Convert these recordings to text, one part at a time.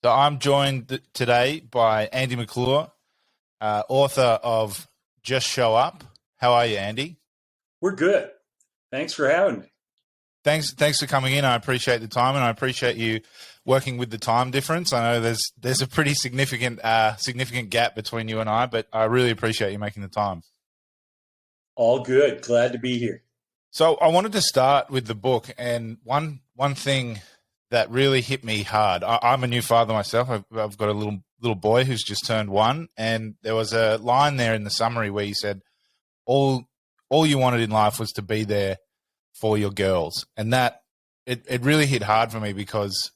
So I'm joined today by Andy Mcclure, author of Just Show Up. How are you, Andy? We're good. Thanks for having me. Thanks for coming in. I appreciate the time, and I appreciate you working with the time difference. I know there's a pretty significant gap between you and I, but I really appreciate you making the time. All good. Glad to be here. So I wanted to start with the book, and one thing that really hit me hard. I'm a new father myself. I've got a little boy who's just turned 1, and there was a line there in the summary where you said, all you wanted in life was to be there for your girls. And that it really hit hard for me because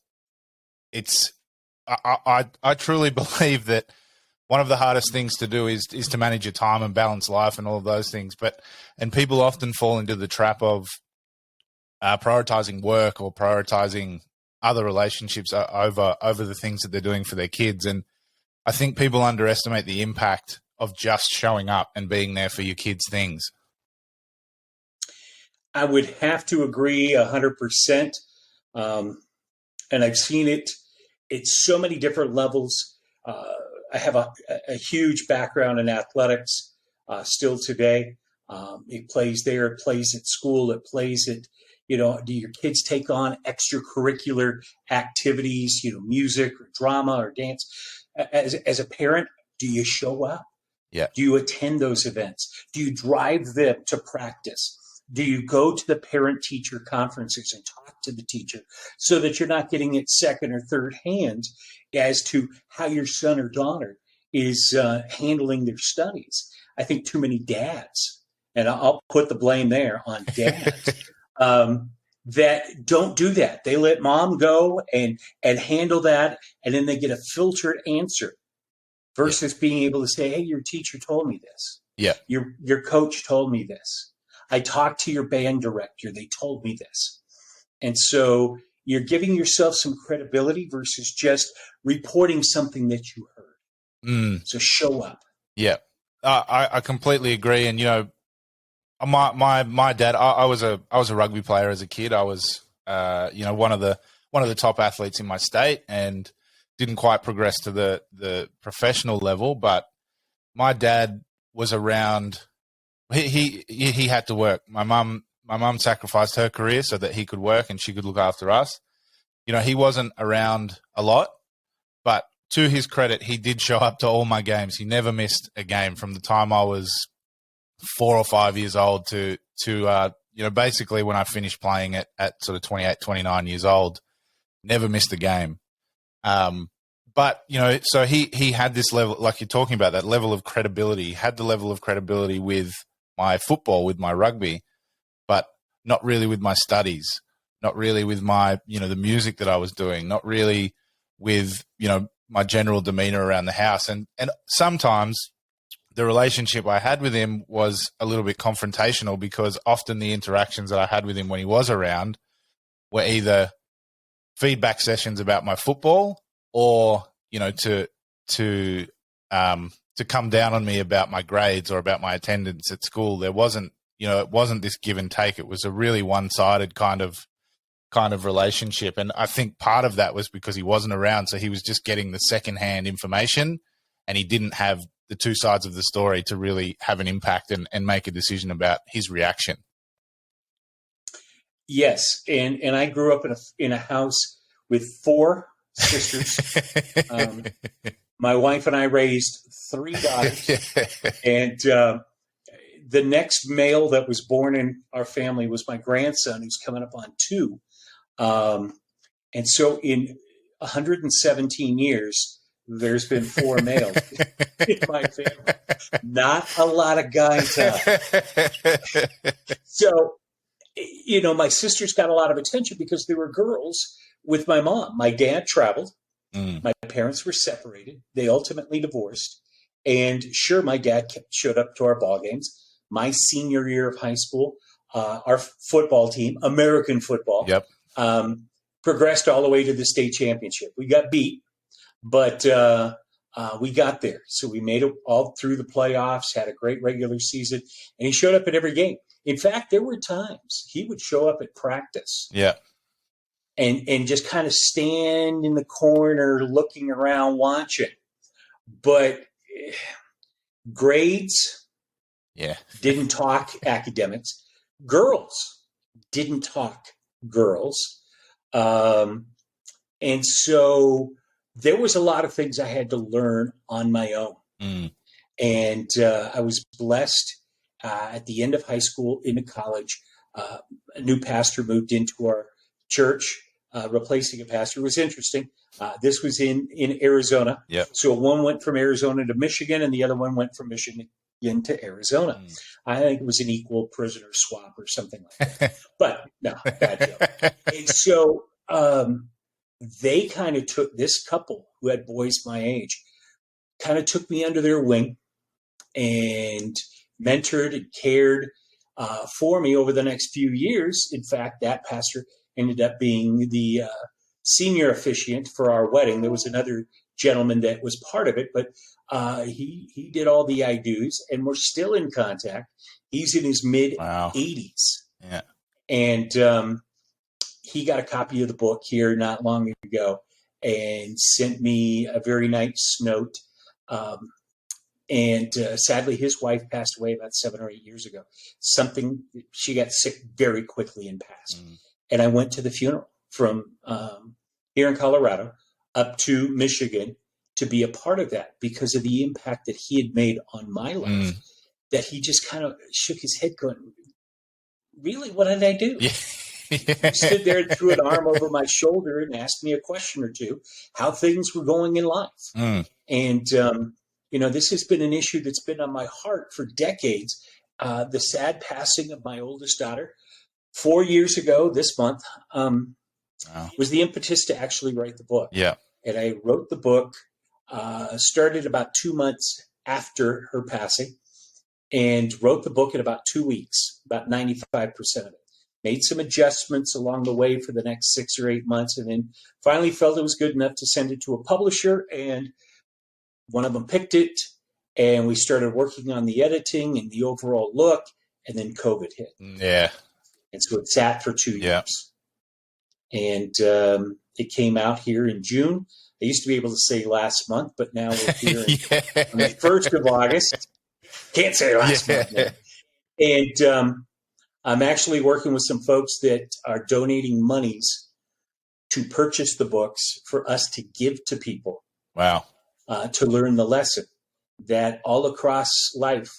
I truly believe that one of the hardest things to do is to manage your time and balance life and all of those things. And people often fall into the trap of prioritizing work or prioritizing other relationships over the things that they're doing for their kids. And I think people underestimate the impact of just showing up and being there for your kids' things. I would have to agree 100%. And I've seen it at so many different levels. I have a huge background in athletics still today. It plays there, it plays at school, it plays at, do your kids take on extracurricular activities, music or drama or dance? As a parent, do you show up? Yeah. Do you attend those events? Do you drive them to practice? Do you go to the parent-teacher conferences and talk to the teacher so that you're not getting it second or third hand as to how your son or daughter is handling their studies? I think too many dads, and I'll put the blame there on dads, that don't do that. They let mom go and handle that, and then they get a filtered answer versus being able to say, hey, your teacher told me this. Yeah. Your coach told me this. I talked to your band director. They told me this. And so you're giving yourself some credibility versus just reporting something that you heard. So show up. Yeah. I completely agree. And, my dad, I was a rugby player as a kid. I was, one of the top athletes in my state and didn't quite progress to the professional level, but my dad was around. He had to work. My mum sacrificed her career so that he could work and she could look after us. He wasn't around a lot, but to his credit, he did show up to all my games. He never missed a game from the time I was 4 or 5 years old to basically when I finished playing at sort of 28, 29 years old, never missed a game. But, so he had this level, like you're talking about, that level of credibility. He had the level of credibility with my football, with my rugby, but not really with my studies, not really with my, the music that I was doing, not really with, my general demeanor around the house. And sometimes the relationship I had with him was a little bit confrontational because often the interactions that I had with him when he was around were either feedback sessions about my football or, to come down on me about my grades or about my attendance at school. There wasn't, it wasn't this give and take. It was a really one-sided kind of relationship. And I think part of that was because he wasn't around. So he was just getting the secondhand information and he didn't have the two sides of the story to really have an impact and make a decision about his reaction. Yes. And I grew up in a house with 4 sisters. My wife and I raised 3 daughters, and the next male that was born in our family was my grandson, who's coming up on 2. And so in 117 years, there's been 4 males in my family. Not a lot of guy time. So, my sisters got a lot of attention because they were girls with my mom. My dad traveled. My parents were separated. They ultimately divorced. And sure, my dad showed up to our ball games. My senior year of high school, our football team, American football, progressed all the way to the state championship. We got beat, but we got there. So we made it all through the playoffs, had a great regular season, and he showed up at every game. In fact, there were times he would show up at practice. Yeah. and just kind of stand in the corner looking around watching. But grades didn't talk academics. Girls didn't talk girls. And so there was a lot of things I had to learn on my own. And I was blessed at the end of high school into college. A new pastor moved into our church, replacing a pastor. It was interesting. This was in Arizona. Yep. So one went from Arizona to Michigan, and the other one went from Michigan to Arizona. I think it was an equal prisoner swap or something like that. But no, bad joke. And so they kind of took this couple who had boys my age, kind of took me under their wing and mentored and cared for me over the next few years. In fact, that pastor ended up being the senior officiant for our wedding. There was another gentleman that was part of it, but he did all the I do's, and we're still in contact. He's in his mid-80s. Yeah. And he got a copy of the book here not long ago and sent me a very nice note. And sadly, his wife passed away about 7 or 8 years ago. She got sick very quickly and passed. And I went to the funeral from here in Colorado up to Michigan to be a part of that because of the impact that he had made on my life, that he just kind of shook his head going, really, what did I do? Yeah. He stood there and threw an arm over my shoulder and asked me a question or two, how things were going in life. And, this has been an issue that's been on my heart for decades. The sad passing of my oldest daughter 4 years ago this month was the impetus to actually write the book. Yeah. And I wrote the book, started about 2 months after her passing, and wrote the book in about 2 weeks, about 95% of it. Made some adjustments along the way for the next 6 or 8 months, and then finally felt it was good enough to send it to a publisher, and one of them picked it, and we started working on the editing and the overall look, and then COVID hit. Yeah. And so it sat for 2 years. And it came out here in June. I used to be able to say last month, but now we're here on the 1st of August. Can't say last month now. And I'm actually working with some folks that are donating monies to purchase the books for us to give to people. Wow. To learn the lesson that all across life,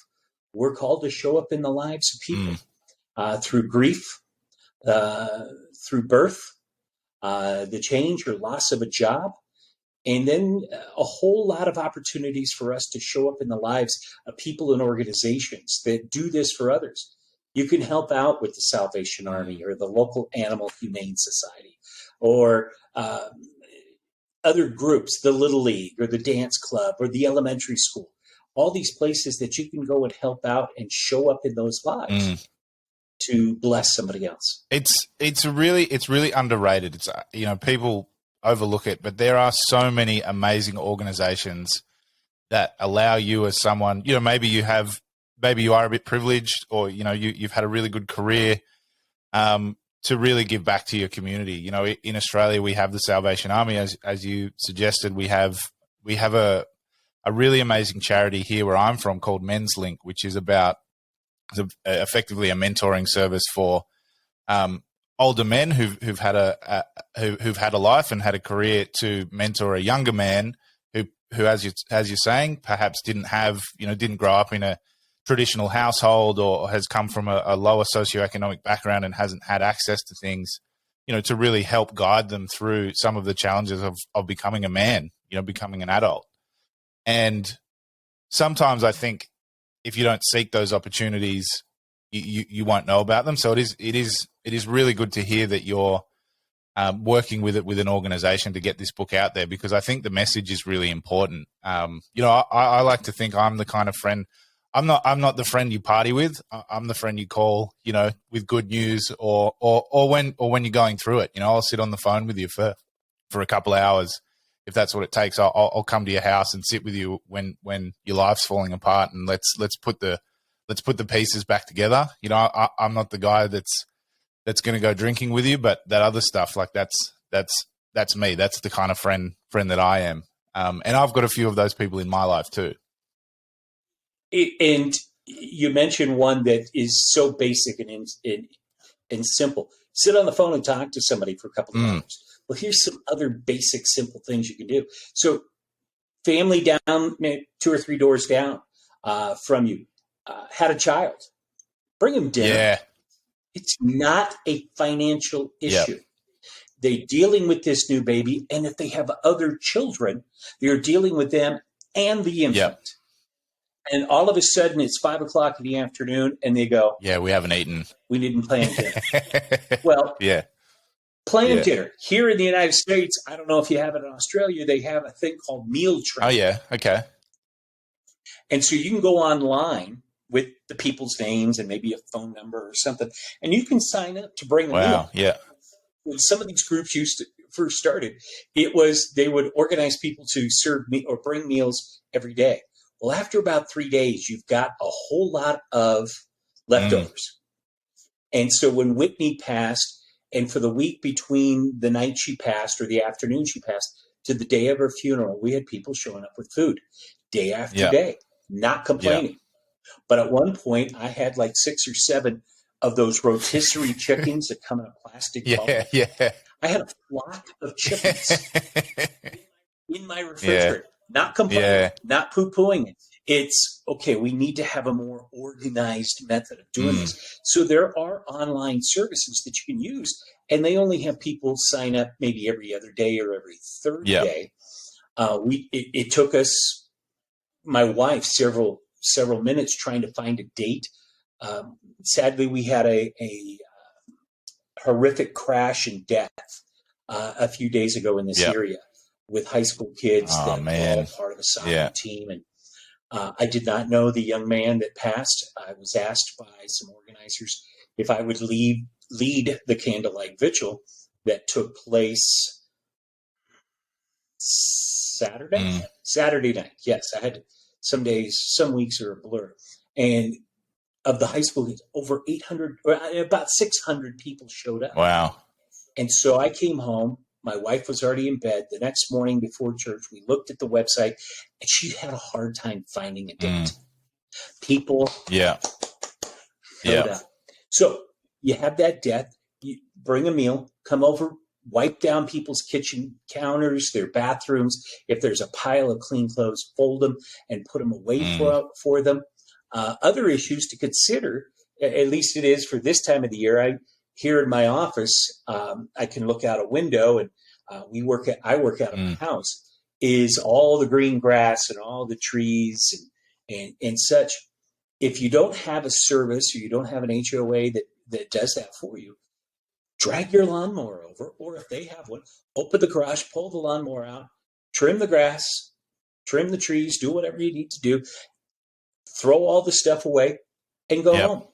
we're called to show up in the lives of people through grief, through birth, the change or loss of a job, and then a whole lot of opportunities for us to show up in the lives of people and organizations that do this for others. You can help out with the Salvation Army or the local Animal Humane Society or other groups, the Little League or the dance club or the elementary school, all these places that you can go and help out and show up in those lives to bless somebody else. It's really underrated. It's people overlook it, but there are so many amazing organizations that allow you as someone, maybe you are a bit privileged or, you've had a really good career, to really give back to your community. In Australia, we have the Salvation Army, as you suggested. We have a really amazing charity here where I'm from called Men's Link, which is effectively a mentoring service for older men who've had a life and had a career to mentor a younger man who as you're saying, perhaps didn't grow up in a traditional household or has come from a lower socioeconomic background and hasn't had access to things, to really help guide them through some of the challenges of becoming a man, becoming an adult. And sometimes I think if you don't seek those opportunities, you won't know about them. So it is really good to hear that you're working with an organization to get this book out there, because I think the message is really important. I like to think I'm the kind of friend. I'm not the friend you party with. I'm the friend you call, with good news or when you're going through it. I'll sit on the phone with you for a couple of hours if that's what it takes. I'll come to your house and sit with you when your life's falling apart, and let's put the pieces back together. I'm not the guy that's that's going to go drinking with you, but that other stuff, like that's me. That's the kind of friend that I am. And I've got a few of those people in my life too. And you mentioned one that is so basic and simple. Sit on the phone and talk to somebody for a couple of hours. Well, here's some other basic, simple things you can do. So family down, 2 or 3 doors down from you, had a child. Bring them dinner. Yeah. It's not a financial issue. Yep. They're dealing with this new baby, and if they have other children, they're dealing with them and the infant. Yep. And all of a sudden, it's 5 o'clock in the afternoon, and they go, "Yeah, we haven't eaten. We didn't plan dinner." Well, yeah, plan dinner here in the United States. I don't know if you have it in Australia. They have a thing called meal train. Oh yeah, okay. And so you can go online with the people's names and maybe a phone number or something, and you can sign up to bring a meal. Yeah. When some of these groups first started, it was they would organize people to serve or bring meals every day. Well, after about 3 days, you've got a whole lot of leftovers. And so when Whitney passed, and for the week between the night she passed or the afternoon she passed to the day of her funeral, we had people showing up with food day after day, not complaining. But at one point, I had like 6 or 7 of those rotisserie chickens that come in a plastic bubble. Yeah. I had a flock of chickens in my refrigerator, not complaining, not poo-pooing it. It's, okay, we need to have a more organized method of doing this. So there are online services that you can use, and they only have people sign up maybe every other day or every third day. It took us, my wife, several minutes trying to find a date. Sadly, we had a horrific crash and death a few days ago in this area with high school kids that were all part of a soccer team. And I did not know the young man that passed. I was asked by some organizers if I would lead the candlelight vigil that took place Saturday night. Yes, I had some days, some weeks are a blur. And of the high school kids, over 800, or about 600 people showed up. Wow. And so I came home. My wife was already in bed. The next morning before church, we looked at the website, and she had a hard time finding a date. People showed up. So you have that death. You bring a meal, come over, wipe down people's kitchen counters, their bathrooms. If there's a pile of clean clothes, fold them and put them away for them. Other issues to consider, at least it is for this time of the year. Here in my office, I can look out a window, and I work out of my house. Is all the green grass and all the trees and such. If you don't have a service or you don't have an HOA that does that for you, drag your lawnmower over, or if they have one, open the garage, pull the lawnmower out, trim the grass, trim the trees, do whatever you need to do, throw all the stuff away, and go home.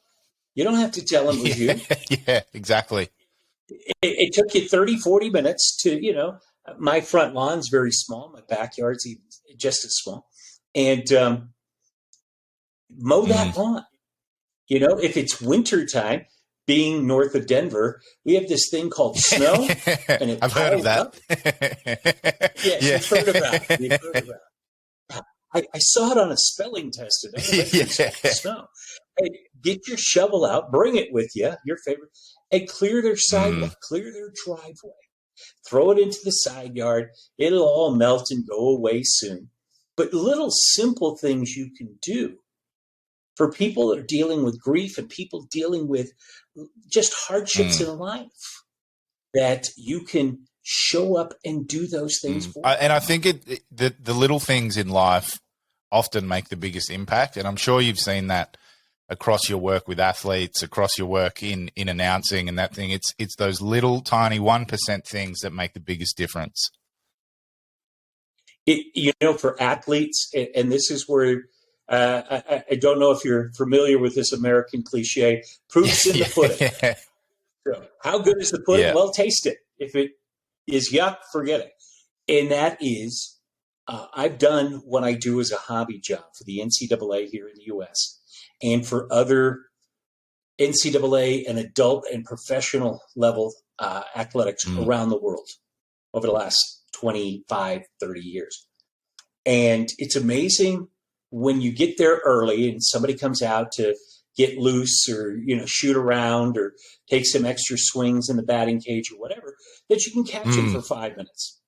You don't have to tell them it was you. Yeah, exactly. It took you 30, 40 minutes to, my front lawn's very small. My backyard's even just as small. And mow that lawn. If it's wintertime, being north of Denver, we have this thing called snow. And I've heard of that. You've heard about it. I saw it on a spelling test today. Snow. Hey, get your shovel out, bring it with you, your favorite, and clear their sidewalk, clear their driveway. Throw it into the side yard. It'll all melt and go away soon. But little simple things you can do for people that are dealing with grief and people dealing with just hardships in life, that you can show up and do those things for. And I think the little things in life often make the biggest impact. And I'm sure you've seen that across your work with athletes, across your work in announcing and that thing. It's those little tiny 1% things that make the biggest difference. For athletes, and this is where I don't know if you're familiar with this American cliche, proof's in the pudding. So how good is the pudding? Well, taste it. If it is yuck, forget it. And that is, I've done what I do as a hobby job for the NCAA here in the U.S. and for other NCAA and adult and professional level athletics around the world over the last 25, 30 years. And it's amazing when you get there early and somebody comes out to get loose or, shoot around or take some extra swings in the batting cage or whatever, that you can catch them for 5 minutes.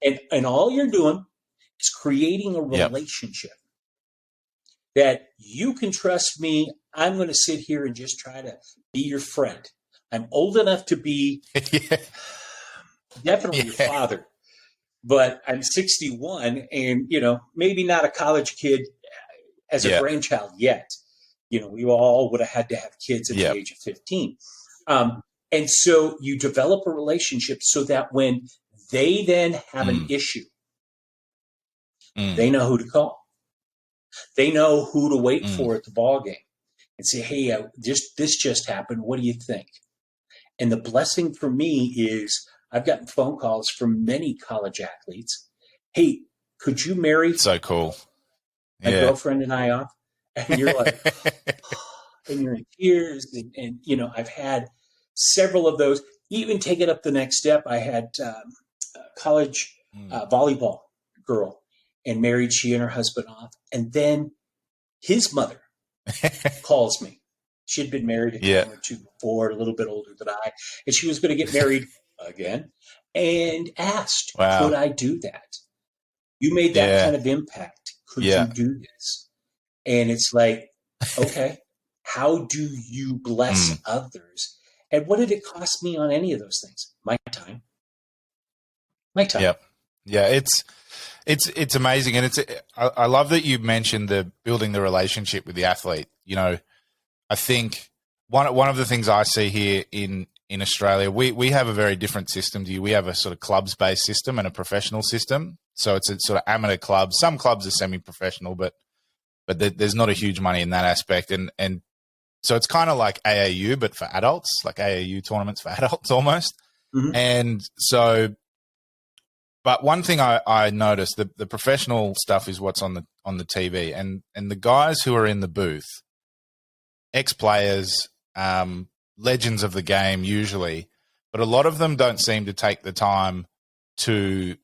And all you're doing is creating a relationship that you can trust me. I'm going to sit here and just try to be your friend. I'm old enough to be definitely your father, but I'm 61 and, maybe not a college kid as a grandchild yet. We all would have had to have kids at the age of 15. And so you develop a relationship so that when they then have an issue, they know who to call. They know who to wait for at the ball game and say, hey, this just happened. What do you think? And the blessing for me is I've gotten phone calls from many college athletes. Hey, could you marry so cool. my girlfriend and I off? And you're like, and you're in tears. And I've had several of those. Even take it up the next step. I had a college volleyball girl and married she and her husband off. And then his mother calls me. She'd been married a time or two before, a little bit older than I. And she was going to get married again and asked, could I do that? You made that kind of impact. Could you do this? And it's like, okay, how do you bless others? And what did it cost me on any of those things? My time. My time. Yep. Yeah, it's amazing. And I love that you mentioned the building the relationship with the athlete. I think one of the things I see here in Australia, we have a very different system to you. We have a sort of clubs-based system and a professional system. So it's a sort of amateur club. Some clubs are semi-professional, but there's not a huge money in that aspect. And so it's kind of like AAU, but for adults, like AAU tournaments for adults almost. Mm-hmm. And so, but one thing I noticed, the professional stuff is what's on the TV, and the guys who are in the booth, ex-players, legends of the game usually, but a lot of them don't seem to take the time to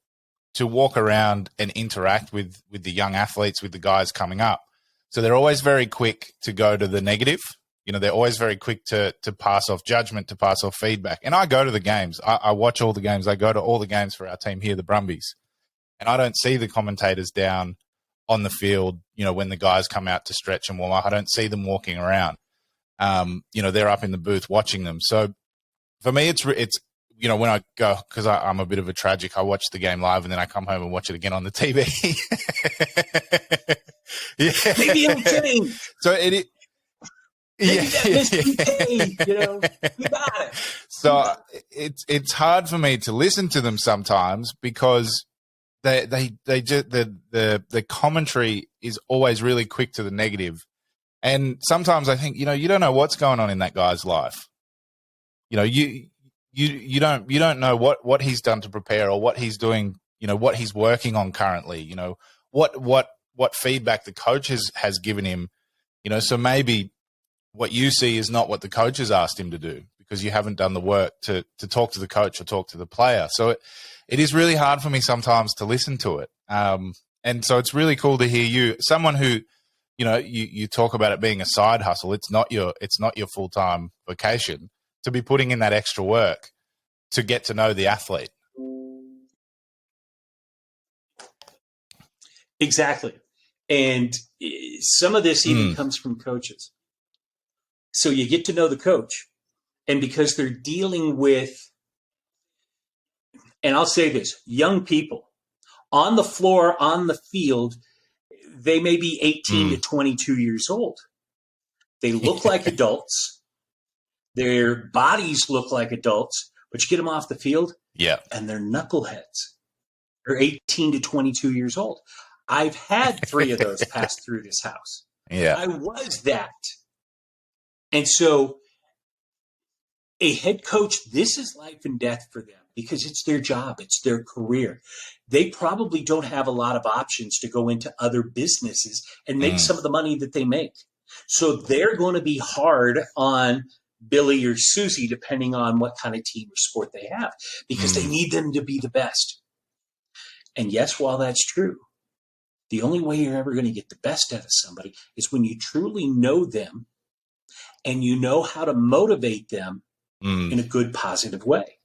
walk around and interact with the young athletes, with the guys coming up. So they're always very quick to go to the negative. They're always very quick to pass off judgment, to pass off feedback. And I go to the games. I watch all the games. I go to all the games for our team here, the Brumbies. And I don't see the commentators down on the field, when the guys come out to stretch and warm up. I don't see them walking around. They're up in the booth watching them. So for me, it's when I go, because I'm a bit of a tragic, I watch the game live and then I come home and watch it again on the TV. Maybe I'm kidding. So it we got it. So it's hard for me to listen to them sometimes because they just the commentary is always really quick to the negative. And sometimes I think, you don't know what's going on in that guy's life. You don't know what he's done to prepare or what he's doing, what he's working on currently, what feedback the coach has given him, so maybe what you see is not what the coach has asked him to do because you haven't done the work to talk to the coach or talk to the player. So it is really hard for me sometimes to listen to it. And so it's really cool to hear you, someone who, you talk about it being a side hustle. It's not your full-time vocation, to be putting in that extra work to get to know the athlete. Exactly. And some of this even comes from coaches. So you get to know the coach, and because they're dealing with, and I'll say this, young people on the floor, on the field, they may be 18 to 22 years old. They look like adults. Their bodies look like adults, but you get them off the field, and they're knuckleheads. They're 18 to 22 years old. I've had 3 of those pass through this house. Yeah, I was that. And so a head coach, this is life and death for them because it's their job. It's their career. They probably don't have a lot of options to go into other businesses and make some of the money that they make. So they're going to be hard on Billy or Susie, depending on what kind of team or sport they have, because they need them to be the best. And yes, while that's true, the only way you're ever going to get the best out of somebody is when you truly know them and you know how to motivate them in a good, positive way.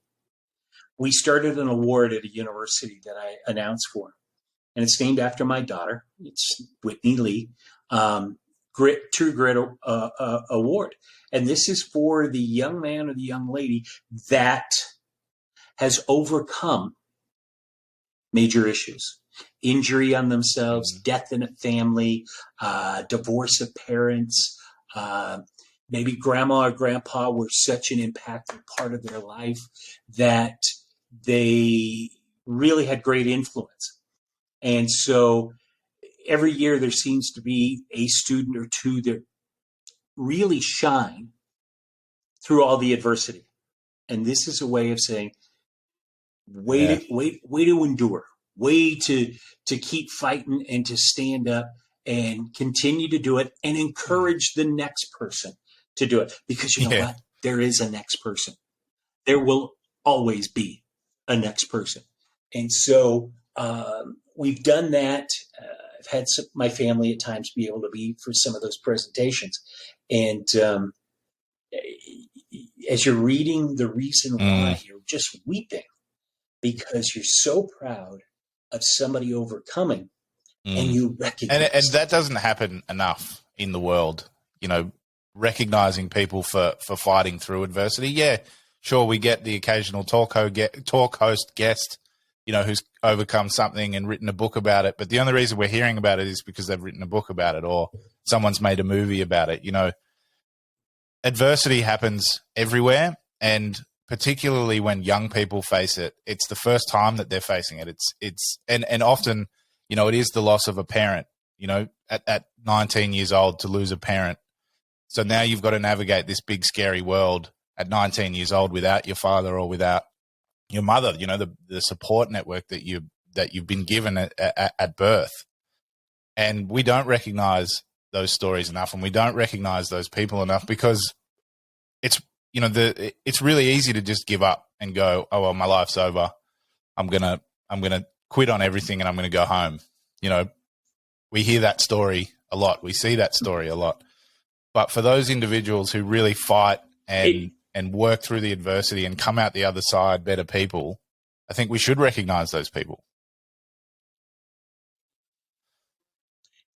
We started an award at a university that I announced for, and it's named after my daughter. It's Whitney Lee, True Grit Award. And this is for the young man or the young lady that has overcome major issues. Injury on themselves, death in a family, divorce of parents, maybe grandma or grandpa were such an impactful part of their life that they really had great influence. And so every year there seems to be a student or two that really shine through all the adversity. And this is a way of saying, way to endure, way to keep fighting and to stand up and continue to do it and encourage the next person to do it. Because you know what? There is a next person. There will always be a next person. And so we've done that. I've had my family at times be able to be for some of those presentations. And as you're reading the reason why, you're just weeping because you're so proud of somebody overcoming and you recognize. And that doesn't happen enough in the world, you know, recognizing people for fighting through adversity. Yeah, sure, we get the occasional talk host guest, you know, who's overcome something and written a book about it. But the only reason we're hearing about it is because they've written a book about it or someone's made a movie about it. You know, adversity happens everywhere, and particularly when young people face it, it's the first time that they're facing it. And often, you know, it is the loss of a parent, you know, at 19 years old to lose a parent. So now you've got to navigate this big, scary world at 19 years old without your father or without your mother, you know, the support network that you've been given at birth. And we don't recognize those stories enough, and we don't recognize those people enough because it's, you know, it's really easy to just give up and go, oh, well, my life's over. I'm going to quit on everything and I'm going to go home. You know, we hear that story a lot. We see that story a lot. But for those individuals who really fight and work through the adversity and come out the other side better people, I think we should recognize those people.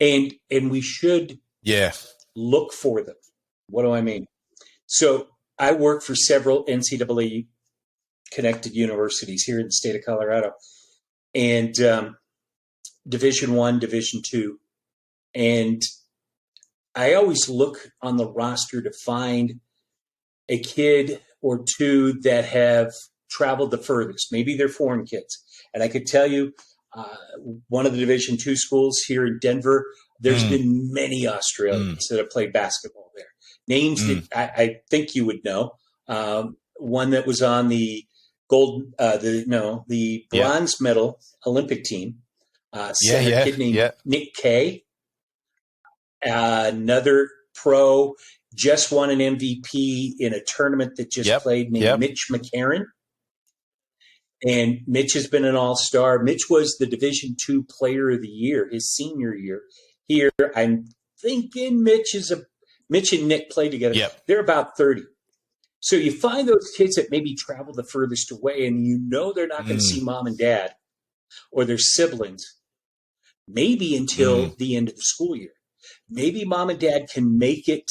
And we should look for them. What do I mean? So I work for several NCAA connected universities here in the state of Colorado, and Division I, Division II. And I always look on the roster to find a kid or two that have traveled the furthest. Maybe they're foreign kids. And I could tell you, one of the Division II schools here in Denver, there's been many Australians that have played basketball there. Names that I think you would know. One that was on the bronze medal Olympic team. Center kid named Nick Kay. Another pro just won an MVP in a tournament that just played named Mitch McCarron. And Mitch has been an all-star. Mitch was the Division II Player of the Year his senior year. Here, I'm thinking Mitch and Nick play together. Yep. They're about 30. So you find those kids that maybe travel the furthest away, and you know they're not going to see mom and dad or their siblings maybe until the end of the school year. Maybe mom and dad can make it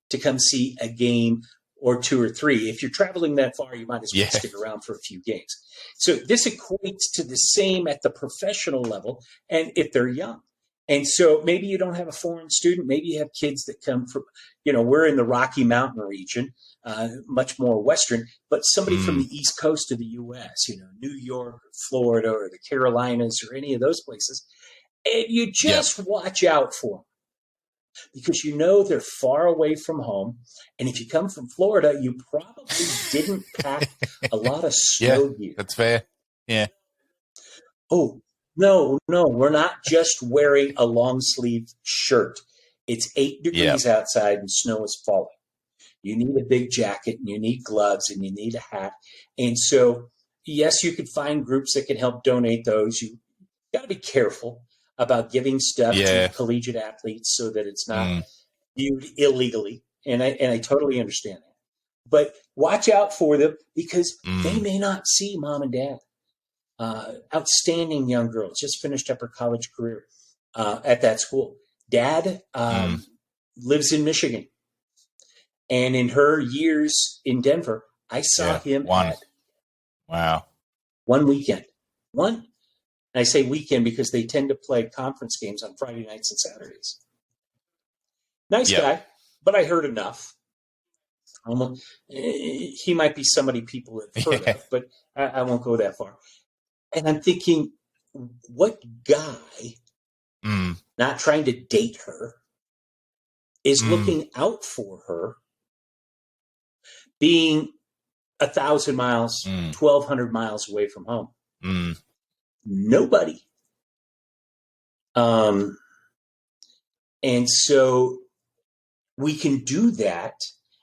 to come see a game or two or three. If you're traveling that far, you might as well stick around for a few games. So this equates to the same at the professional level, and if they're young. And so maybe you don't have a foreign student. Maybe you have kids that come from, you know, we're in the Rocky Mountain region, much more Western, but somebody from the East Coast of the U.S., you know, New York, or Florida, or the Carolinas, or any of those places. And you just watch out for them because you know they're far away from home. And if you come from Florida, you probably didn't pack a lot of snow gear. That's fair. Yeah. Oh, no, we're not just wearing a long sleeve shirt. It's 8 degrees outside and snow is falling. You need a big jacket and you need gloves and you need a hat. And so, yes, you could find groups that can help donate those. You got to be careful about giving stuff to collegiate athletes so that it's not viewed illegally. And I totally understand that. But watch out for them because they may not see mom and dad. Outstanding young girl, just finished up her college career at that school. Dad lives in Michigan. And in her years in Denver, I saw him at one weekend. And I say weekend because they tend to play conference games on Friday nights and Saturdays. Nice guy, but I heard enough. He might be somebody people have heard of, but I won't go that far. And I'm thinking, what guy, not trying to date her, is looking out for her, being 1,000 miles, 1,200 miles away from home? Nobody. And so we can do that.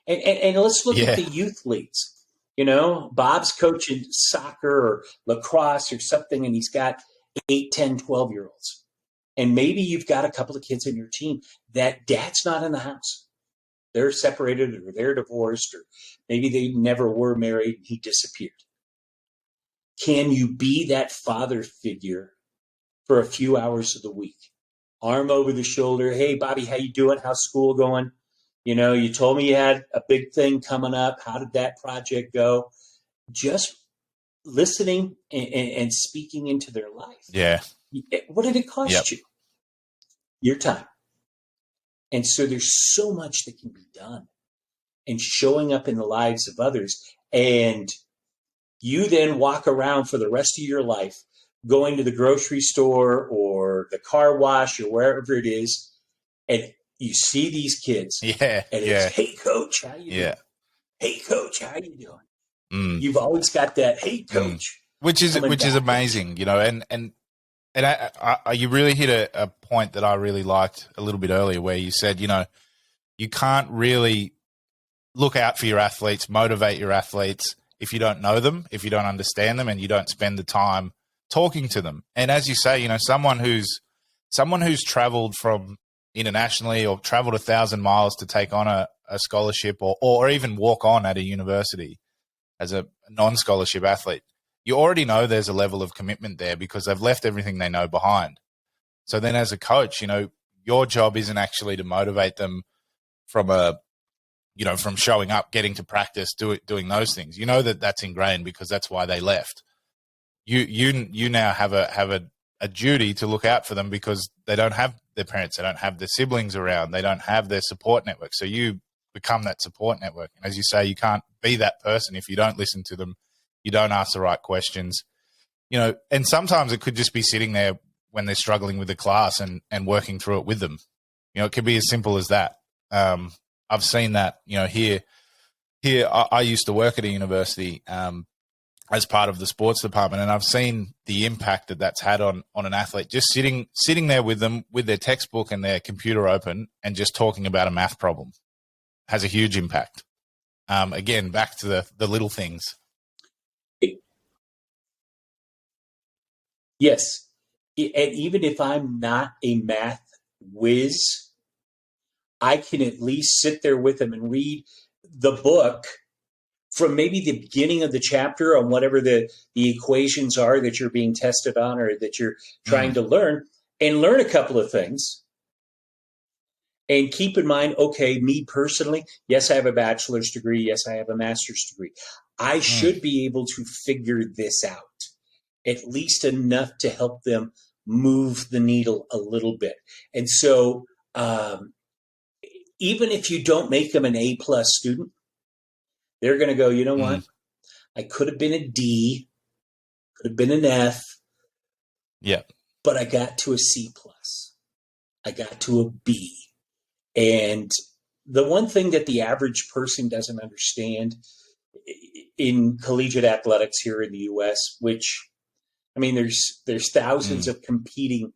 And let's look at the youth leagues. You know, Bob's coaching soccer or lacrosse or something, and he's got 8, 10, 12-year-olds. And maybe you've got a couple of kids in your team that dad's not in the house. They're separated or they're divorced, or maybe they never were married and he disappeared. Can you be that father figure for a few hours of the week? Arm over the shoulder. Hey, Bobby, how you doing? How's school going? You know, you told me you had a big thing coming up. How did that project go? Just listening and speaking into their life. Yeah. What did it cost you? Your time. And so there's so much that can be done and showing up in the lives of others. And you then walk around for the rest of your life, going to the grocery store or the car wash or wherever it is, and you see these kids. And it's, hey, coach, how you doing? Hey, coach, how you doing? You've always got that, hey, coach. Which is amazing, you know, and you really hit a point that I really liked a little bit earlier where you said, you know, you can't really look out for your athletes, motivate your athletes if you don't know them, if you don't understand them, and you don't spend the time talking to them. And as you say, you know, someone who's traveled from internationally or traveled 1,000 miles to take on a scholarship or even walk on at a university as a non-scholarship athlete, you already know there's a level of commitment there because they've left everything they know behind. So then as a coach, you know, your job isn't actually to motivate them from from showing up, getting to practice, doing those things. You know that's ingrained because that's why they left. You now have a duty to look out for them because they don't have their parents, they don't have their siblings around, they don't have their support network. So you become that support network. And as you say, you can't be that person if you don't listen to them, you don't ask the right questions. You know, and sometimes it could just be sitting there when they're struggling with the class and working through it with them. You know, it could be as simple as that. I've seen that, you know, here I used to work at a university as part of the sports department, and I've seen the impact that's had on an athlete just sitting there with them with their textbook and their computer open and just talking about a math problem has a huge impact. Again, back to the little things. Yes. And even if I'm not a math whiz, I can at least sit there with them and read the book from maybe the beginning of the chapter on whatever the equations are that you're being tested on or that you're trying to learn, and learn a couple of things. And keep in mind, okay, me personally, yes, I have a bachelor's degree. Yes, I have a master's degree. I should be able to figure this out, at least enough to help them move the needle a little bit. And so even if you don't make them an A+ student, they're going to go, you know what? I could have been a D, could have been an F. Yeah. But I got to a C+. I got to a B. And the one thing that the average person doesn't understand in collegiate athletics here in the U.S., which, I mean, there's thousands of competing,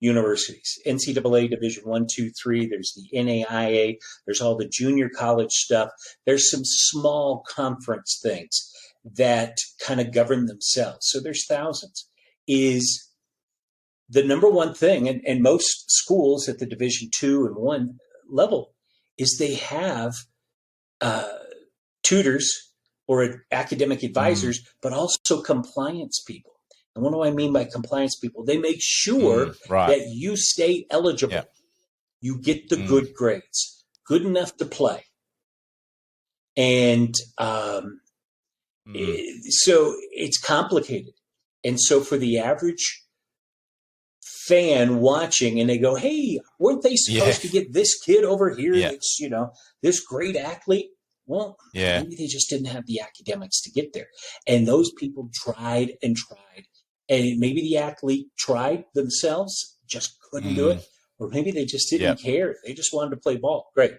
universities, NCAA Division 1, 2, 3. There's the NAIA. There's all the junior college stuff. There's some small conference things that kind of govern themselves. So there's thousands. Is the number one thing, and most schools at the Division 2 and 1 level, is they have tutors or academic advisors, but also compliance people. And what do I mean by compliance people? They make sure that you stay eligible. Yeah. You get the good grades, good enough to play. And so it's complicated. And so for the average fan watching, and they go, hey, weren't they supposed to get this kid over here that's, this great athlete? Well, maybe they just didn't have the academics to get there. And those people tried and tried. And maybe the athlete tried themselves, just couldn't do it. Or maybe they just didn't care. They just wanted to play ball. Great.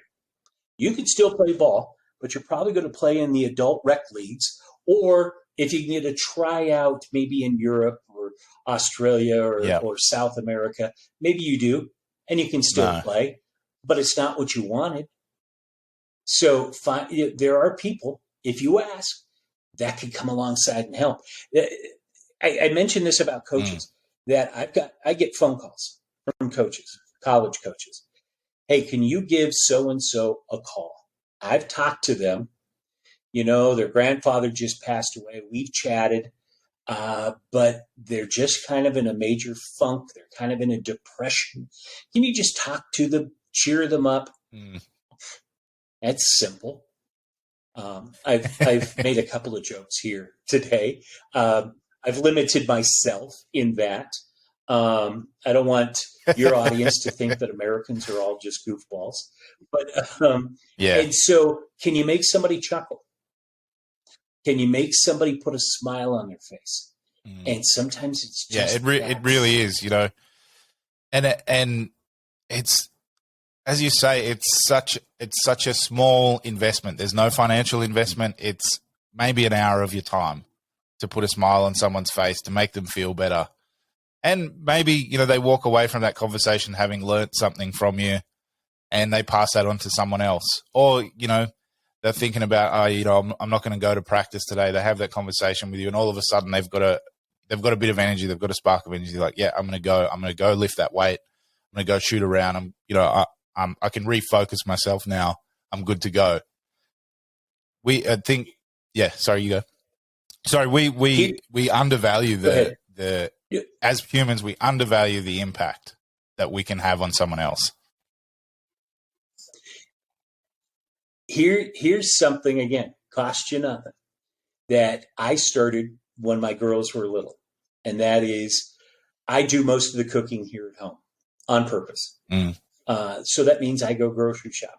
You could still play ball, but you're probably going to play in the adult rec leagues. Or if you can get a tryout maybe in Europe or Australia or South America, maybe you do, and you can still play, but it's not what you wanted. So there are people, if you ask, that can come alongside and help. I mentioned this about coaches, that I get phone calls from coaches, college coaches. Hey, can you give so-and-so a call? I've talked to them. Their grandfather just passed away. We've chatted, but they're just kind of in a major funk. They're kind of in a depression. Can you just talk to them, cheer them up? That's simple. I've made a couple of jokes here today. I've limited myself in that. I don't want your audience to think that Americans are all just goofballs. But and so can you make somebody chuckle? Can you make somebody put a smile on their face? And sometimes it's just it really is, and it's, as you say, it's such a small investment. There's no financial investment. It's maybe an hour of your time to put a smile on someone's face, to make them feel better. And maybe, they walk away from that conversation having learnt something from you, and they pass that on to someone else. Or, they're thinking about, I'm not going to go to practice today. They have that conversation with you, and all of a sudden they've got a bit of energy. They've got a spark of energy. Like, yeah, I'm going to go lift that weight. I'm going to go shoot around. I can refocus myself now. I'm good to go. Sorry, you go. Sorry, we undervalue as humans, we undervalue the impact that we can have on someone else. Here's something, again, cost you nothing, that I started when my girls were little. And that is, I do most of the cooking here at home on purpose. So that means I go grocery shopping.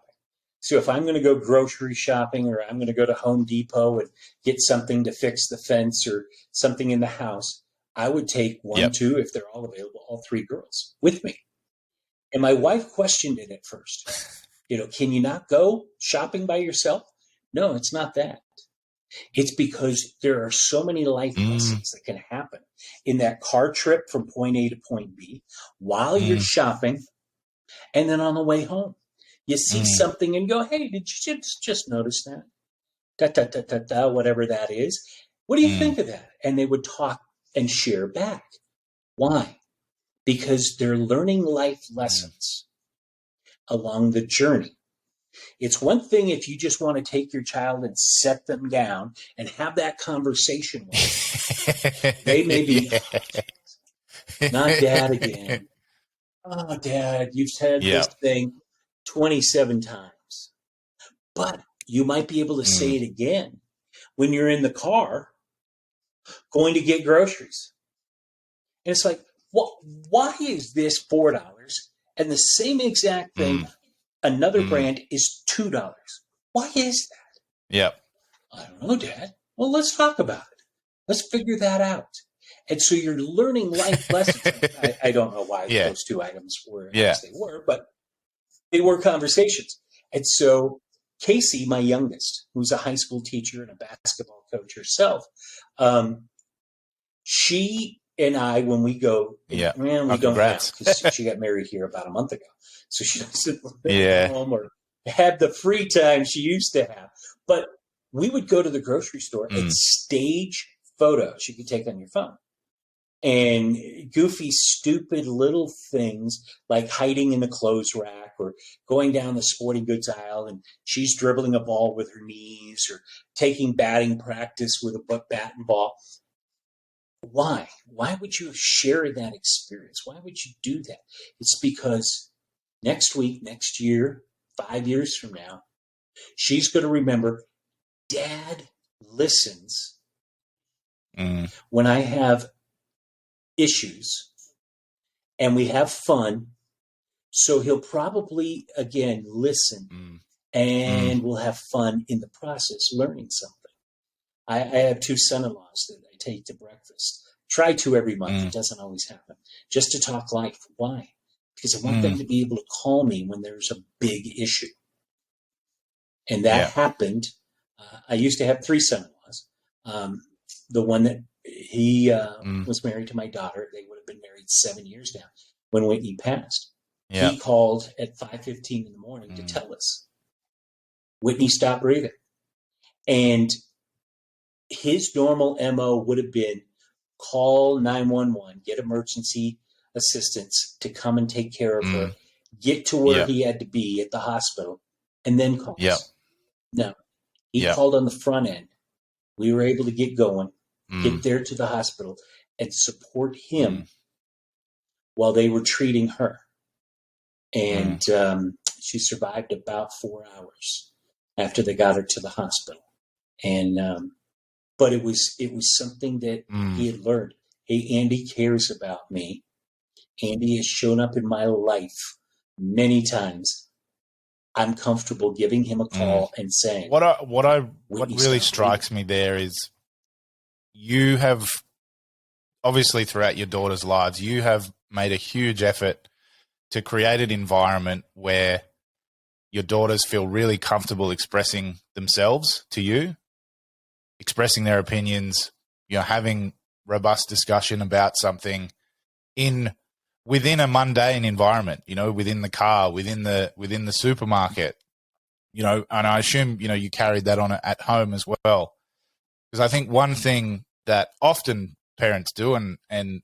So if I'm going to go grocery shopping, or I'm going to go to Home Depot and get something to fix the fence or something in the house, I would take one, two, if they're all available, all three girls with me. And my wife questioned it at first. Can you not go shopping by yourself? No, it's not that. It's because there are so many life lessons that can happen in that car trip from point A to point B while you're shopping, and then on the way home. You see something and go, hey, did you just notice that? Whatever that is. What do you think of that? And they would talk and share back. Why? Because they're learning life lessons along the journey. It's one thing if you just want to take your child and set them down and have that conversation with them. They may be, not dad again. Oh, Dad, you've said this thing 27 times. But you might be able to say it again when you're in the car going to get groceries. And it's like, why is this $4 and the same exact thing, another brand, is $2? Why is that? Yep. I don't know, Dad. Well, let's talk about it. Let's figure that out. And so you're learning life lessons. I don't know why those two items were as they were, but they were conversations. And so Casey, my youngest, who's a high school teacher and a basketball coach herself, she and I, when we go, Yeah. man, we don't have, because she got married here about a month ago. So she doesn't live at home or have the free time she used to have. But we would go to the grocery store and stage photos you could take on your phone. And goofy, stupid little things like hiding in the clothes rack or going down the sporting goods aisle and she's dribbling a ball with her knees or taking batting practice with a bat and ball. Why? Why would you share that experience? Why would you do that? It's because next week, next year, 5 years from now, she's going to remember, Dad listens when I have issues and we have fun. So he'll probably, again, listen and we'll have fun in the process, learning something. I have 2 son-in-laws that I take to breakfast. Try to every month. It doesn't always happen. Just to talk life. Why? Because I want them to be able to call me when there's a big issue. And that happened. I used to have 3 son-in-laws. The one that he was married to my daughter. They would have been married 7 years now when Whitney passed. Yeah. He called at 5:15 in the morning to tell us Whitney stopped breathing. And his normal MO would have been call 911, get emergency assistance to come and take care of her, get to where he had to be at the hospital, and then call us. No, he called on the front end. We were able to get going, get there to the hospital, and support him while they were treating her. And she survived about 4 hours after they got her to the hospital. And but it was something that he had learned. Hey, Andy cares about me. Andy has shown up in my life many times. I'm comfortable giving him a call and saying what really strikes me there is you have obviously throughout your daughter's lives, you have made a huge effort to create an environment where your daughters feel really comfortable expressing themselves to you, expressing their opinions, having robust discussion about something within a mundane environment, within the car, within the supermarket, and I assume, you carried that on at home as well. Because I think one thing that often parents do, and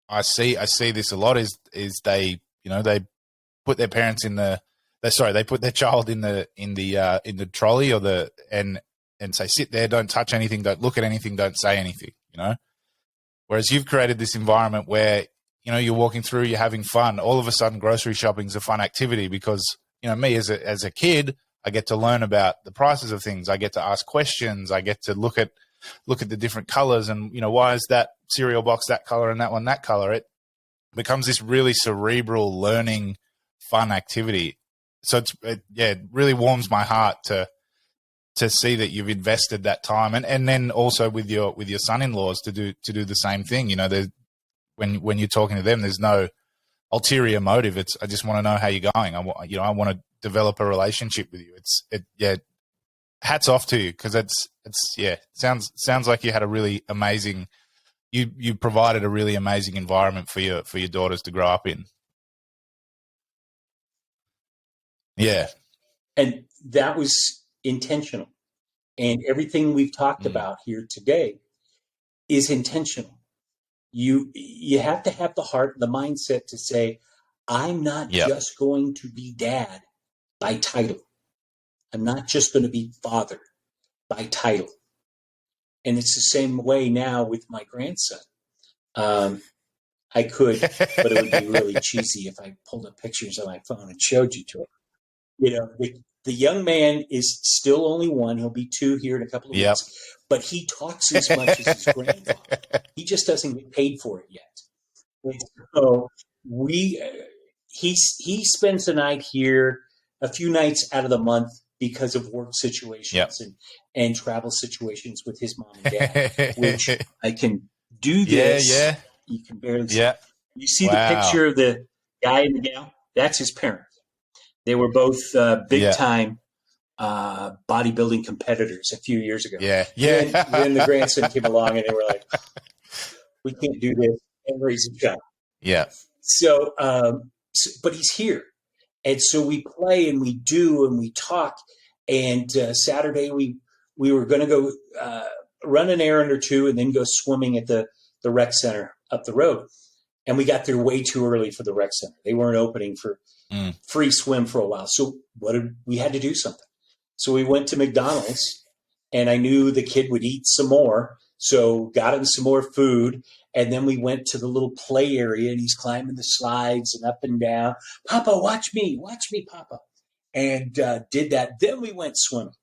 I see this a lot, is they put their parents they put their child in the trolley and say, sit there, don't touch anything, don't look at anything, don't say anything, Whereas you've created this environment where, you're walking through, you're having fun. All of a sudden, grocery shopping is a fun activity because, me as a kid, I get to learn about the prices of things. I get to ask questions. I get to look at the different colors and, why is that cereal box that color and that one that color? It becomes this really cerebral learning, fun activity. So it really warms my heart to see that you've invested that time, and then also with your son-in-laws to do the same thing. When you're talking to them, there's no ulterior motive. It's I just want to know how you're going. I want to develop a relationship with you. Hats off to you because sounds like you had a really amazing. You provided a really amazing environment for your daughters to grow up in. Yeah, and that was intentional. And everything we've talked about here today is intentional. You have to have the heart, the mindset to say, I'm not just going to be dad by title. I'm not just going to be father by title. And it's the same way now with my grandson. I could, but it would be really cheesy if I pulled up pictures on my phone and showed you to him. The young man is still only 1. He'll be 2 here in a couple of weeks. But he talks as much as his grandfather. He just doesn't get paid for it yet. And so he spends the night here a few nights out of the month because of work situations and travel situations with his mom and dad, which I can do this. Yeah. You can barely see. You see the picture of the guy and the gal? That's his parents. They were both big-time bodybuilding competitors a few years ago. Yeah. Then the grandson came along, and they were like, we can't do this. and raise a child. Yeah. So, but he's here. And so we play and we do and we talk. And Saturday we were going to go run an errand or two and then go swimming at the rec center up the road. And we got there way too early for the rec center. They weren't opening for free swim for a while. So we had to do something. So we went to McDonald's, and I knew the kid would eat some more. So got him some more food. And then we went to the little play area, and he's climbing the slides and up and down. Papa, watch me, Papa. And did that. Then we went swimming.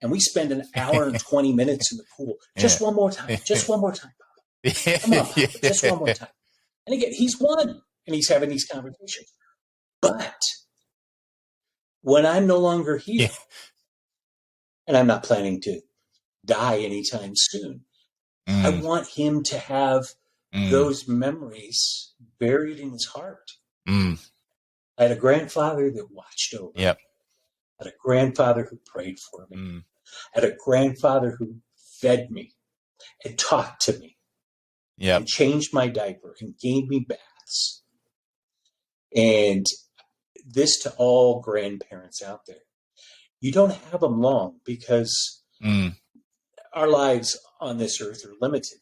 And we spent an hour and 20 minutes in the pool. Just one more time. Just one more time, Papa. Come on, Papa. Just one more time. And again, he's won, and he's having these conversations. But when I'm no longer here, and I'm not planning to die anytime soon, I want him to have those memories buried in his heart. I had a grandfather that watched over me. I had a grandfather who prayed for me. I had a grandfather who fed me and talked to me and changed my diaper and gave me baths. And this to all grandparents out there. You don't have them long because our lives on this earth are limited.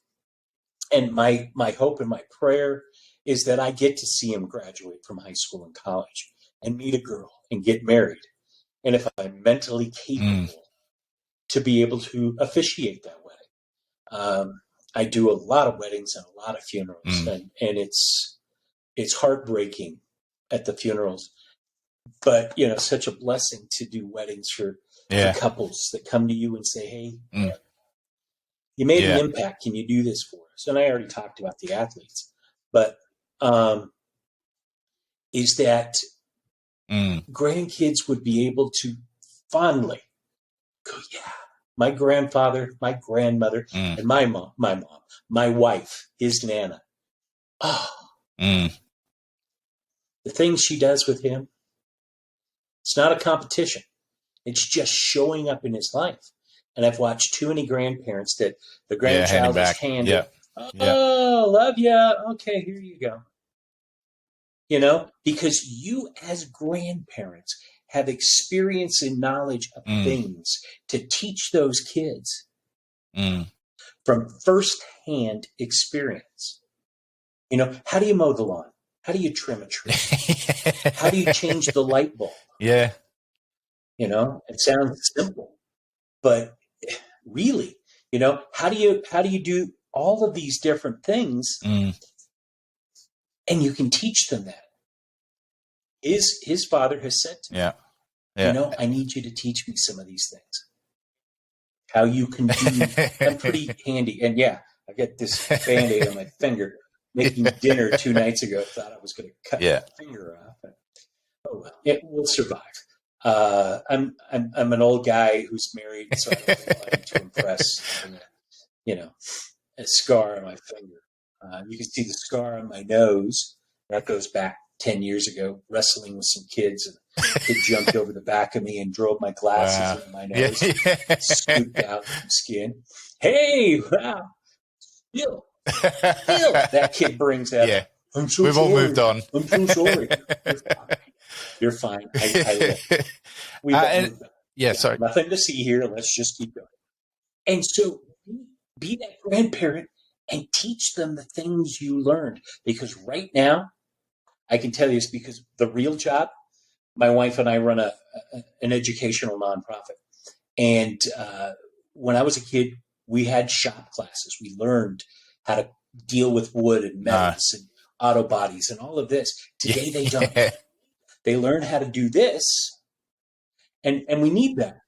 And my hope and my prayer is that I get to see him graduate from high school and college and meet a girl and get married. And if I'm mentally capable to be able to officiate that wedding. I do a lot of weddings and a lot of funerals, and it's heartbreaking at the funerals. But, such a blessing to do weddings for couples that come to you and say, hey, you made an impact. Can you do this for us? And I already talked about the athletes. But is that grandkids would be able to fondly go, my grandfather, my grandmother, and my mom, my wife, his Nana. The things she does with him, it's not a competition. It's just showing up in his life. And I've watched too many grandparents that the grandchild is handed. Love ya. Okay, here you go. Because you as grandparents have experience and knowledge of things to teach those kids from firsthand experience. How do you mow the lawn? How do you trim a tree? How do you change the light bulb? Yeah. It sounds simple, but really, how do you do all of these different things? And you can teach them that. His father has said to me, I need you to teach me some of these things. How you can do, I'm pretty handy. And I got this Band-Aid on my finger. Making dinner 2 nights ago, thought I was going to cut my finger off. But, it will survive. I'm an old guy who's married, so I don't really like to impress. A scar on my finger. You can see the scar on my nose. That goes back 10 years ago, wrestling with some kids, and a kid jumped over the back of me and drove my glasses into my nose, scooped out some skin. Hey, wow, Bill. That kid brings that. Yeah. I'm so We've sorry. all moved on. I'm so sorry. You're fine. I live. We've all moved on. Sorry. Nothing to see here. Let's just keep going. And so be that grandparent and teach them the things you learned. Because right now, I can tell you this because the real job, my wife and I run an educational nonprofit. And when I was a kid, we had shop classes. We learned how to deal with wood and metals and auto bodies and all of this. Today they don't. They learn how to do this, and we need that.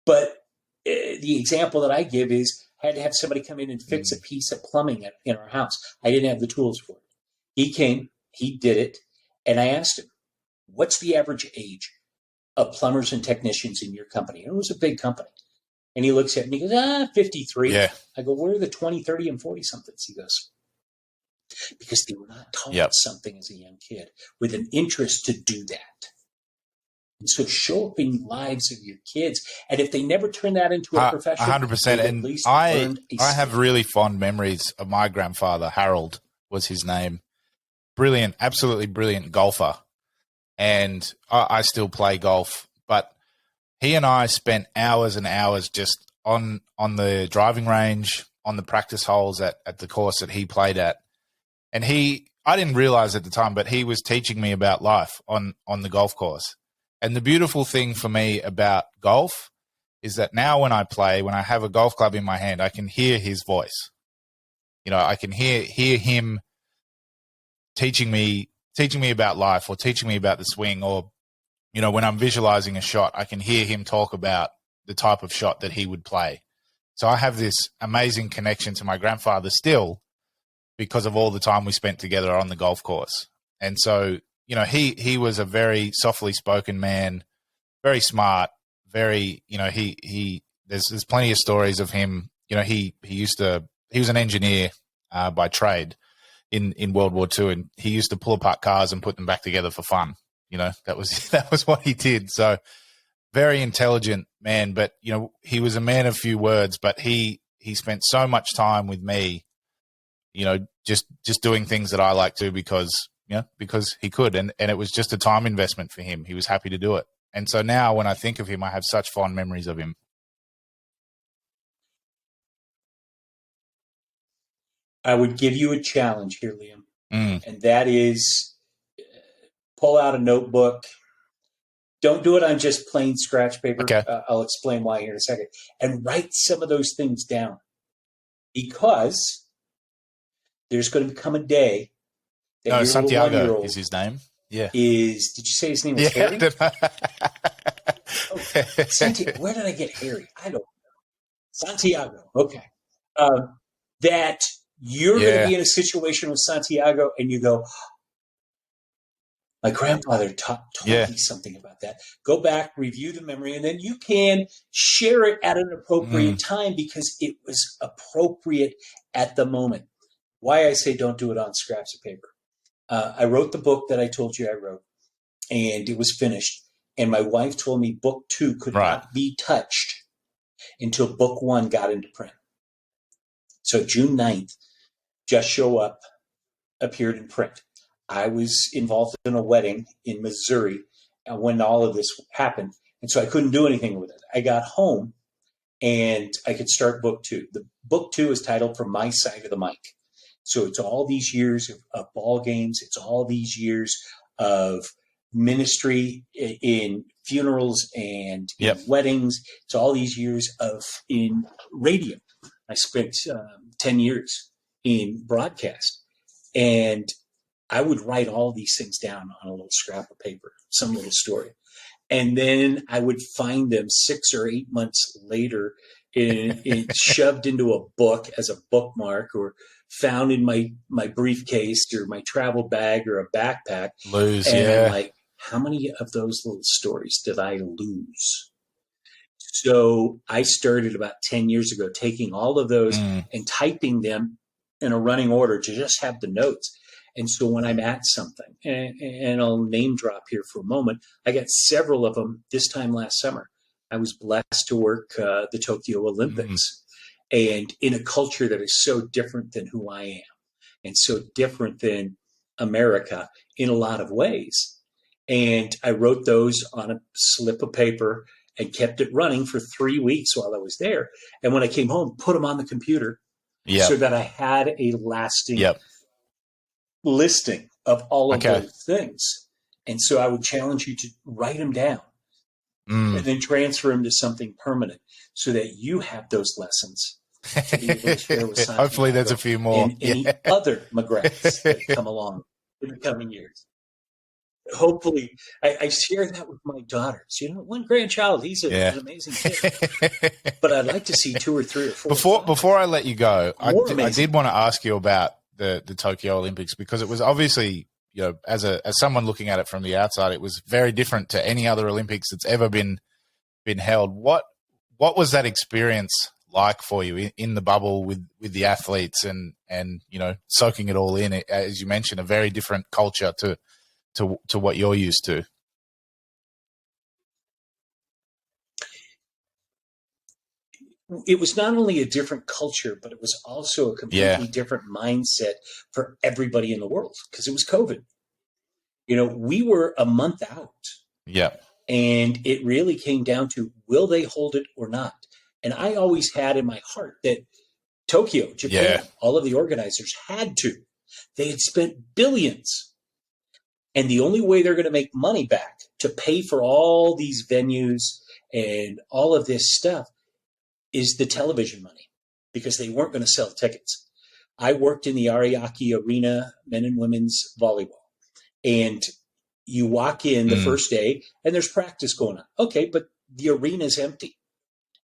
But the example that I give is I had to have somebody come in and fix a piece of plumbing in our house. I didn't have the tools for it. He came, he did it, and I asked him, what's the average age of plumbers and technicians in your company? And it was a big company. And he looks at me and he goes, 53. Yeah. I go, where are the 20, 30, and 40-somethings? He goes, because they were not taught something as a young kid with an interest to do that. So show up in lives of your kids. And if they never turn that into a profession, 100%. they've at And least I learned a skill. have really fond memories of my grandfather. Harold was his name. Brilliant, absolutely brilliant golfer. And I still play golf, but he and I spent hours and hours just on the driving range, on the practice holes at the course that he played at. And I didn't realize at the time, but he was teaching me about life on the golf course. And the beautiful thing for me about golf is that now when I play, when I have a golf club in my hand, I can hear his voice. I can hear him teaching me about life, or teaching me about the swing, or, when I'm visualizing a shot, I can hear him talk about the type of shot that he would play. So I have this amazing connection to my grandfather still because of all the time we spent together on the golf course. And so, he was a very softly spoken man, very smart, very, there's plenty of stories of him. He was an engineer by trade in World War II, and he used to pull apart cars and put them back together for fun. That was what he did. So very intelligent man, but, he was a man of few words, but he spent so much time with me, just doing things that I like to because he could. And it was just a time investment for him. He was happy to do it. And so now when I think of him, I have such fond memories of him. I would give you a challenge here, Liam, and that is pull out a notebook. Don't do it on just plain scratch paper. Okay. I'll explain why here in a second. And write some of those things down, because there's going to come a day that your Santiago little 1-year-old is his name. Yeah. did you say his name was Harry? Santiago. Where did I get Harry? I don't know. Santiago. Okay. That you're going to be in a situation with Santiago and you go, my grandfather taught me something about that. Go back, review the memory, and then you can share it at an appropriate time because it was appropriate at the moment. Why I say don't do it on scraps of paper. I wrote the book that I told you I wrote, and it was finished. And my wife told me book 2 could not be touched until book 1 got into print. So June 9th, Just Show Up appeared in print. I was involved in a wedding in Missouri when all of this happened, and so I couldn't do anything with it. I got home, and I could start book 2. The book 2 is titled From My Side of the Mic. So it's all these years of ball games. It's all these years of ministry in funerals and in weddings. It's all these years in radio. I spent 10 years in broadcast, and I would write all these things down on a little scrap of paper, some little story. And then I would find them 6 or 8 months later shoved into a book as a bookmark, or found in my briefcase or my travel bag or a backpack. I'm like, how many of those little stories did I lose? So I started about 10 years ago taking all of those and typing them in a running order to just have the notes. And so when I'm at something, and I'll name drop here for a moment, I got several of them this time last summer. I was blessed to work the Tokyo Olympics, and in a culture that is so different than who I am and so different than America in a lot of ways. And I wrote those on a slip of paper and kept it running for 3 weeks while I was there. And when I came home, put them on the computer so that I had a lasting listing of all of those things. And so I would challenge you to write them down and then transfer them to something permanent so that you have those lessons to be able to share with Santiago. Hopefully there's a few more. And any other McGraths that come along in the coming years. Hopefully, I share that with my daughters. One grandchild, he's an amazing kid. But I'd like to see 2 or 3 or 4. Before I let you go, I did want to ask you about the Tokyo Olympics, because it was obviously, as someone looking at it from the outside, it was very different to any other Olympics that's ever been held. What was that experience like for you in the bubble with the athletes and soaking it all in? As you mentioned, a very different culture to what you're used to. it was not only a different culture, but it was also a completely different mindset for everybody in the world because it was COVID. We were a month out. Yeah. And it really came down to, will they hold it or not? And I always had in my heart that Tokyo, Japan, all of the organizers had to. They had spent billions. And the only way they're going to make money back to pay for all these venues and all of this stuff is the television money, because they weren't going to sell tickets. I worked in the Ariake Arena, men and women's volleyball. And you walk in the first day and there's practice going on. Okay, but the arena's empty.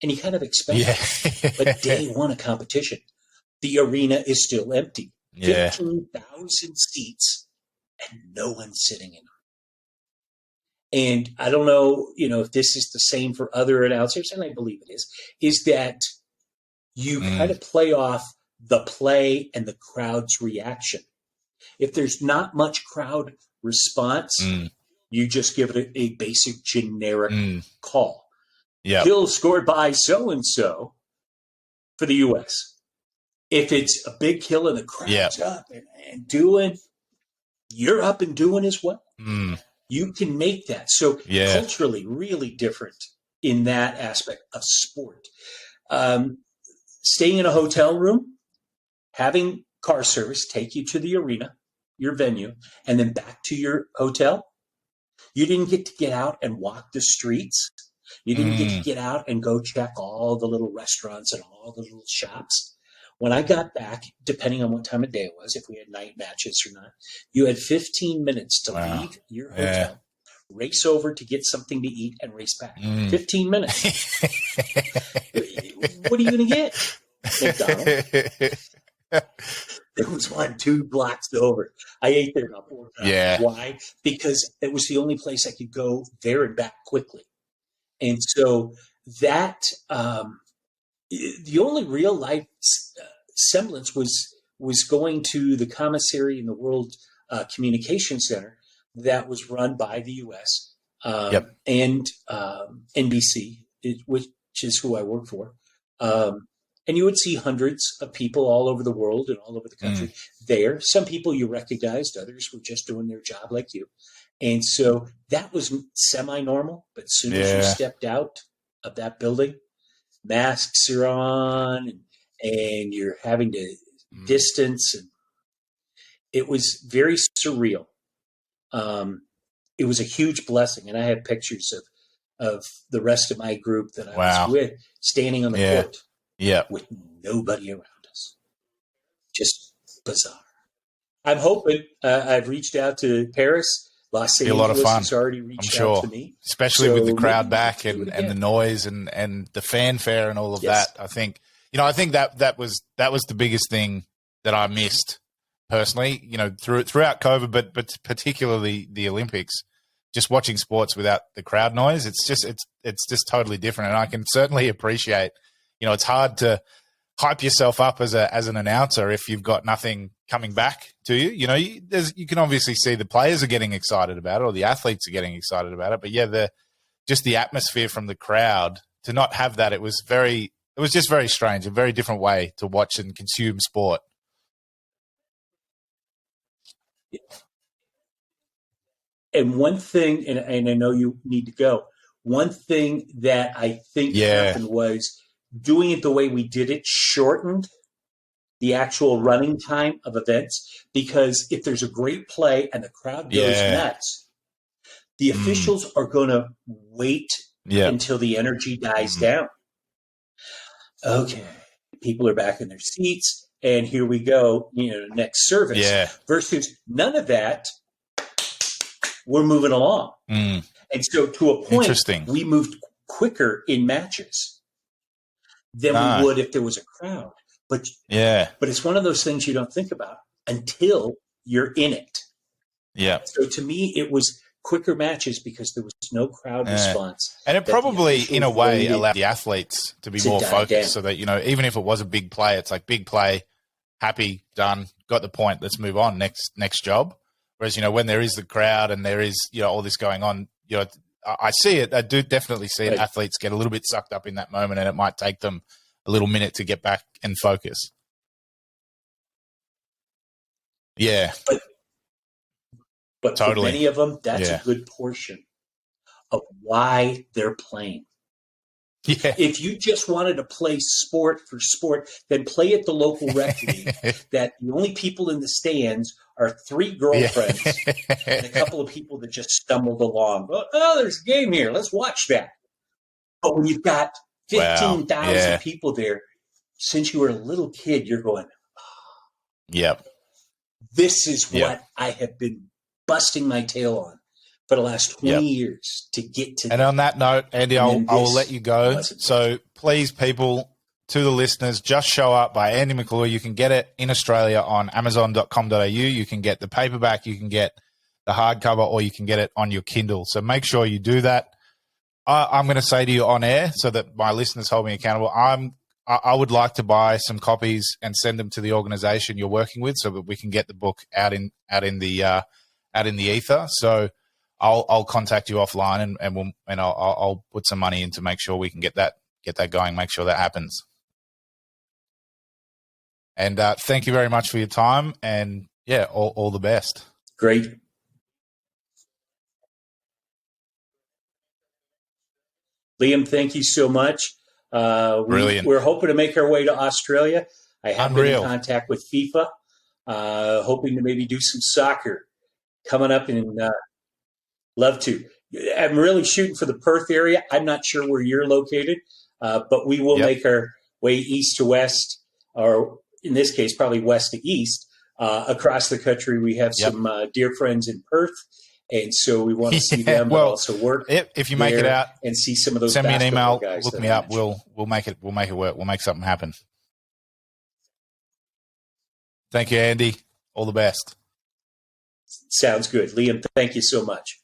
And you kind of expect it. But day one of competition, the arena is still empty. 15,000 seats and no one sitting in them. And I don't know, if this is the same for other announcers, and I believe it is that you kind of play off the play and the crowd's reaction. If there's not much crowd response, you just give it a basic generic call. Yeah. Kill scored by so-and-so for the U.S. If it's a big kill and the crowd's up and doing, you're up and doing as well. You can make that. So culturally, really different in that aspect of sport. Staying in a hotel room, having car service take you to the arena, your venue, and then back to your hotel. You didn't get to get out and walk the streets. You didn't get to get out and go check all the little restaurants and all the little shops. When I got back, depending on what time of day it was, if we had night matches or not, you had 15 minutes to leave your hotel, race over to get something to eat, and race back. 15 minutes. What are you going to get? McDonald's? There was one 2 blocks over. I ate there about 4 times. Yeah. Why? Because it was the only place I could go there and back quickly. And so that the only real life semblance was going to the commissary in the World Communication Center that was run by the U.S. And NBC, which is who I work for. And you would see hundreds of people all over the world and all over the country there. Some people you recognized, others were just doing their job like you. And so that was semi-normal. But as soon as you stepped out of that building, masks are on and you're having to distance. And it was very surreal. It was a huge blessing. And I have pictures of the rest of my group that I was with standing on the court. With nobody around us. Just bizarre. I'm hoping I've reached out to Paris. Los Angeles a lot of fun. Has already reached out to me. Especially with the crowd back and the noise and the fanfare and all of that. I think that was the biggest thing that I missed personally, throughout COVID, but particularly the Olympics. Just watching sports without the crowd noise, it's just totally different. And I can certainly appreciate, it's hard to hype yourself up as an announcer if you've got nothing coming back to you. You can obviously see the players are getting excited about it, or the athletes are getting excited about it. But just the atmosphere from the crowd, to not have that, it was just very strange, a very different way to watch and consume sport. And one thing, and I know you need to go, one thing that I think happened was doing it the way we did it shortened the actual running time of events, because if there's a great play and the crowd goes nuts, the officials are going to wait until the energy dies down. Okay, people are back in their seats, and here we go, next service. Versus none of that, we're moving along. And so to a point, we moved quicker in matches than we would if there was a crowd. But it's one of those things you don't think about until you're in it. So to me, it was quicker matches because there was no crowd response. And it probably, in a way, allowed the athletes to be more focused so that, even if it was a big play, it's like big play, happy, done, got the point, let's move on, next job. Whereas, when there is the crowd and there is, all this going on, I see it. I do definitely see it. Athletes get a little bit sucked up in that moment, and it might take them little minute to get back and focus. Yeah. But Totally. for many of them, that's a good portion of why they're playing. Yeah. If you just wanted to play sport for sport, then play at the local rec league. That the only people in the stands are 3 girlfriends and a couple of people that just stumbled along. Oh, there's a game here. Let's watch that. But when you've got 15,000 people there, since you were a little kid, you're going, yep. This is what I have been busting my tail on for the last 20 years to get to. And on that note, Andy, I will let you go. So please, people, to the listeners, just show up by Andy Mcclure. You can get it in Australia on amazon.com.au. You can get the paperback, you can get the hardcover, or you can get it on your Kindle. So make sure you do that. I'm going to say to you on air so that my listeners hold me accountable. I would like to buy some copies and send them to the organization you're working with so that we can get the book out in the ether. So I'll contact you offline and I'll put some money in to make sure we can get that going, make sure that happens. And thank you very much for your time, and all the best. Great. Liam, thank you so much. Brilliant. We're hoping to make our way to Australia. I have been in contact with FIFA, hoping to maybe do some soccer coming up, and love to. I'm really shooting for the Perth area. I'm not sure where you're located, but we will make our way east to west, or in this case, probably west to east, across the country. We have some dear friends in Perth. And so we want to see them, but also work. If you make it out and see some of those, send me an email. Guys look me up. We'll make it. We'll make it work. We'll make something happen. Thank you, Andy. All the best. Sounds good, Liam. Thank you so much.